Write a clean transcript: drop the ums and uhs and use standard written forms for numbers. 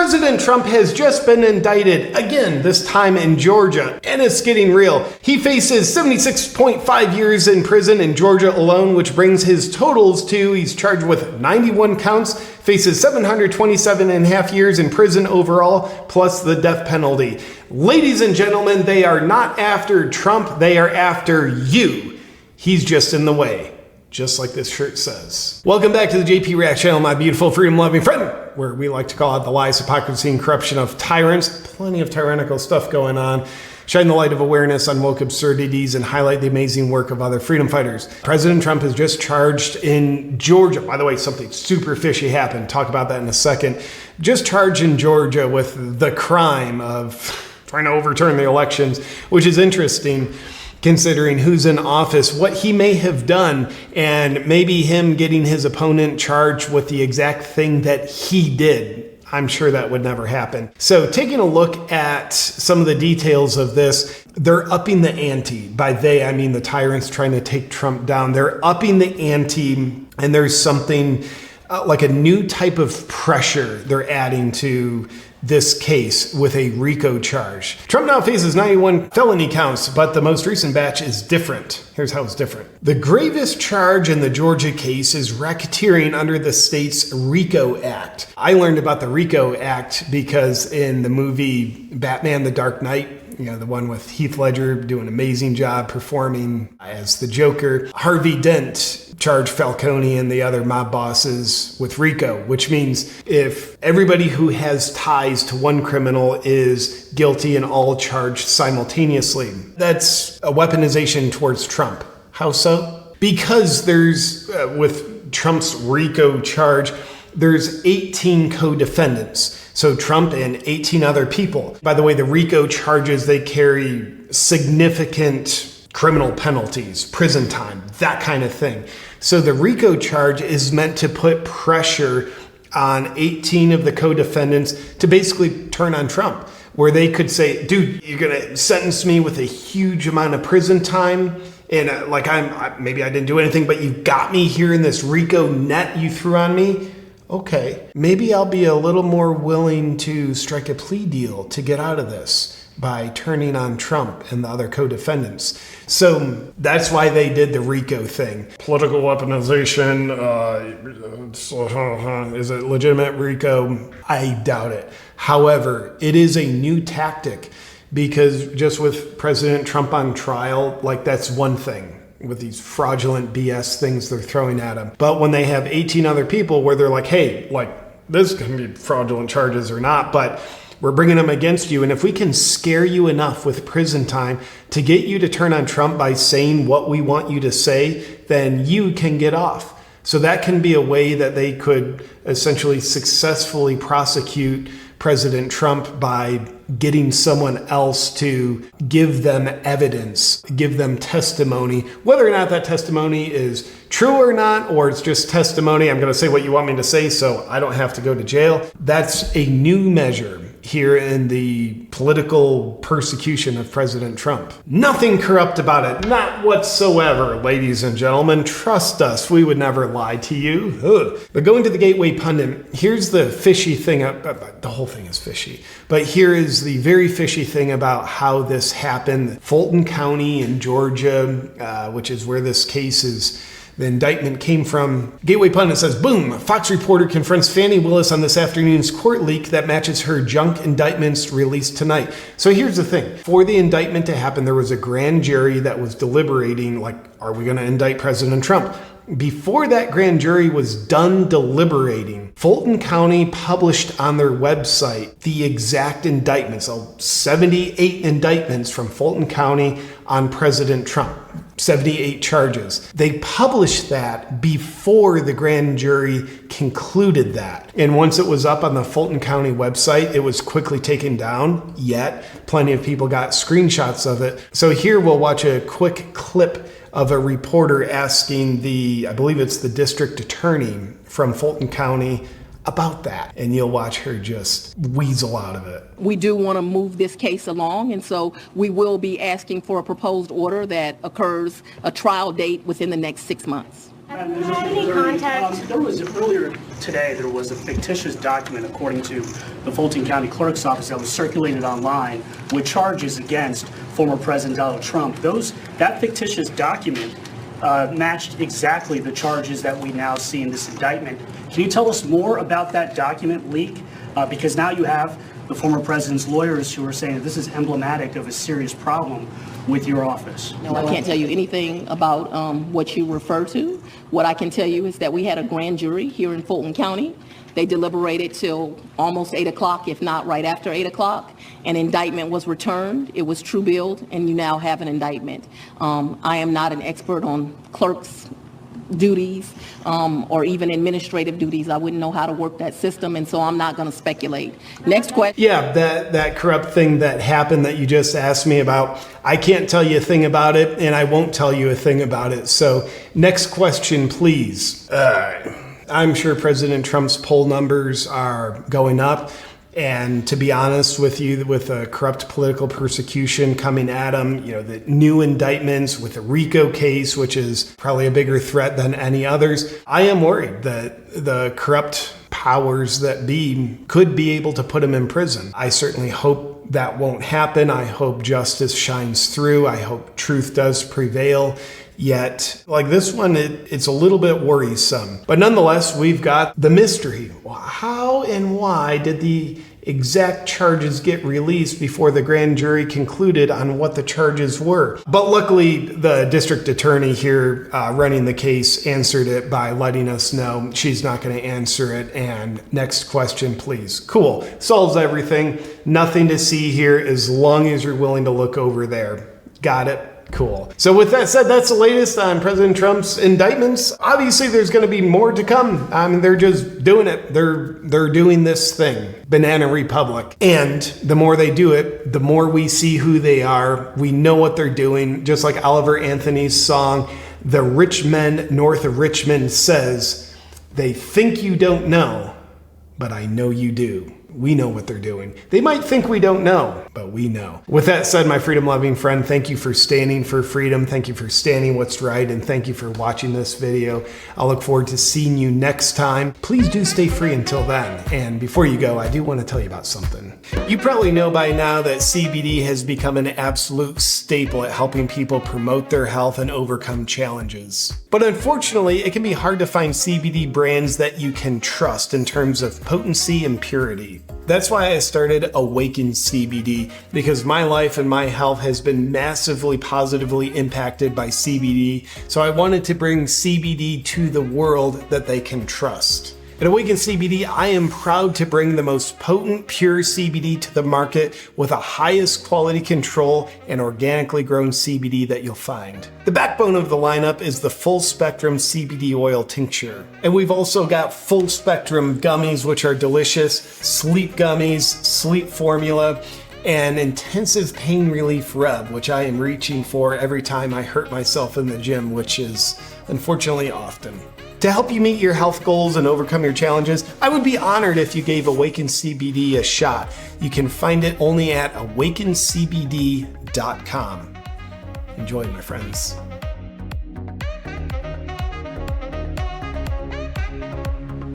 President Trump has just been indicted again, this time in Georgia, and it's getting real. He faces 76.5 years in prison in Georgia alone, which brings his totals to, he's charged with 91 counts, faces 727.5 years in prison overall, plus the death penalty. Ladies and gentlemen, they are not after Trump, they are after you. He's just in the way. Just like this shirt says. Welcome back to the JP React channel, my beautiful freedom-loving friend, where we like to call out the lies, hypocrisy, and corruption of tyrants. Plenty of tyrannical stuff going on. Shine the light of awareness on woke absurdities and highlight the amazing work of other freedom fighters. President Trump is just charged in Georgia. By the way, something super fishy happened. Talk about that in a second. Just charged in Georgia with the crime of trying to overturn the elections, which is interesting, considering who's in office, what he may have done, and maybe him getting his opponent charged with the exact thing that he did. I'm sure that would never happen. So taking a look at some of the details of this, they're upping the ante. By they, I mean the tyrants trying to take Trump down. They're upping the ante, and there's something like a new type of pressure they're adding to this case with a RICO charge. Trump now faces 91 felony counts, but the most recent batch is different. Here's how it's different. The gravest charge in the Georgia case is racketeering under the state's RICO Act. I learned about the RICO Act because in the movie Batman: The Dark Knight, the one with Heath Ledger doing an amazing job performing as the Joker, Harvey Dent charged Falcone and the other mob bosses with RICO, which means if everybody who has ties to one criminal is guilty and all charged simultaneously, that's a weaponization towards Trump. How so? Because there's, with Trump's RICO charge, there's 18 co-defendants. So Trump and 18 other people. By the way, the RICO charges, they carry significant criminal penalties, prison time, that kind of thing. So the RICO charge is meant to put pressure on 18 of the co-defendants to basically turn on Trump, where they could say, dude, you're going to sentence me with a huge amount of prison time. And maybe I didn't do anything, but you got me here in this RICO net you threw on me. Okay, maybe I'll be a little more willing to strike a plea deal to get out of this by turning on Trump and the other co-defendants. So that's why they did the RICO thing. Political weaponization, is it legitimate RICO? I doubt it. However, it is a new tactic because just with President Trump on trial, that's one thing with these fraudulent BS things they're throwing at him. But when they have 18 other people where they're like, hey, this can be fraudulent charges or not, but we're bringing them against you. And if we can scare you enough with prison time to get you to turn on Trump by saying what we want you to say, then you can get off. So that can be a way that they could essentially successfully prosecute President Trump by getting someone else to give them evidence, give them testimony, whether or not that testimony is true or not, or it's just testimony. I'm going to say what you want me to say so I don't have to go to jail. That's a new measure here in the political persecution of President Trump. Nothing corrupt about it, not whatsoever, ladies and gentlemen. Trust us, we would never lie to you. Ugh. But going to the Gateway Pundit, here's the fishy thing. The whole thing is fishy, but here is the very fishy thing about how this happened. Fulton County in Georgia, which is where this case is. The indictment came from. Gateway Pundit says, boom, Fox reporter confronts Fani Willis on this afternoon's court leak that matches her junk indictments released tonight. So here's the thing. For the indictment to happen, there was a grand jury that was deliberating, are we going to indict President Trump? Before that grand jury was done deliberating, Fulton County published on their website the exact indictments, 78 indictments from Fulton County on President Trump, 78 charges. They published that before the grand jury concluded that. And once it was up on the Fulton County website, it was quickly taken down, yet plenty of people got screenshots of it. So here we'll watch a quick clip of a reporter asking I believe it's the district attorney from Fulton County about that. And you'll watch her just weasel out of it. We do want to move this case along, and so we will be asking for a proposed order that occurs a trial date within the next 6 months. Have you had any contact? There was earlier today, there was a fictitious document, according to the Fulton County Clerk's Office, that was circulated online with charges against former President Donald Trump. That fictitious document matched exactly the charges that we now see in this indictment. Can you tell us more about that document leak? Because now you have the former president's lawyers who are saying that this is emblematic of a serious problem with your office. No, I can't tell you anything about what you refer to. What I can tell you is that we had a grand jury here in Fulton County. They deliberated till almost 8 o'clock, if not right after 8 o'clock. An indictment was returned. It was true billed, and you now have an indictment. I am not an expert on clerks' duties or even administrative duties. I wouldn't know how to work that system, and so I'm not going to speculate. Next question. Yeah, that corrupt thing that happened that you just asked me about, I can't tell you a thing about it, and I won't tell you a thing about it. So next question, please. I'm sure President Trump's poll numbers are going up. And to be honest with you, with a corrupt political persecution coming at him, the new indictments with the RICO case, which is probably a bigger threat than any others, I am worried that the corrupt powers that be could be able to put him in prison. I certainly hope that won't happen. I hope justice shines through. I hope truth does prevail. Yet, like this one, it's a little bit worrisome. But nonetheless, we've got the mystery. How and why did the exact charges get released before the grand jury concluded on what the charges were? But luckily, the district attorney here running the case answered it by letting us know she's not going to answer it. And next question, please. Cool. Solves everything. Nothing to see here as long as you're willing to look over there. Got it? Cool. So with that said, that's the latest on President Trump's indictments. Obviously, there's going to be more to come. I mean, they're just doing it. They're doing this thing, Banana Republic. And the more they do it, the more we see who they are. We know what they're doing. Just like Oliver Anthony's song, "The Rich Men North of Richmond" says, "They think you don't know, but I know you do." We know what they're doing. They might think we don't know, but we know. With that said, my freedom-loving friend, thank you for standing for freedom. Thank you for standing what's right, and thank you for watching this video. I'll look forward to seeing you next time. Please do stay free until then. And before you go, I do want to tell you about something. You probably know by now that CBD has become an absolute staple at helping people promote their health and overcome challenges. But unfortunately, it can be hard to find CBD brands that you can trust in terms of potency and purity. That's why I started Awaken CBD, because my life and my health has been massively positively impacted by CBD, so I wanted to bring CBD to the world that they can trust. At Awaken CBD, I am proud to bring the most potent, pure CBD to the market with the highest quality control and organically grown CBD that you'll find. The backbone of the lineup is the full spectrum CBD oil tincture. And we've also got full spectrum gummies, which are delicious, sleep gummies, sleep formula, and intensive pain relief rub, which I am reaching for every time I hurt myself in the gym, which is unfortunately often. To help you meet your health goals and overcome your challenges, I would be honored if you gave Awaken CBD a shot. You can find it only at awakencbd.com. Enjoy, my friends.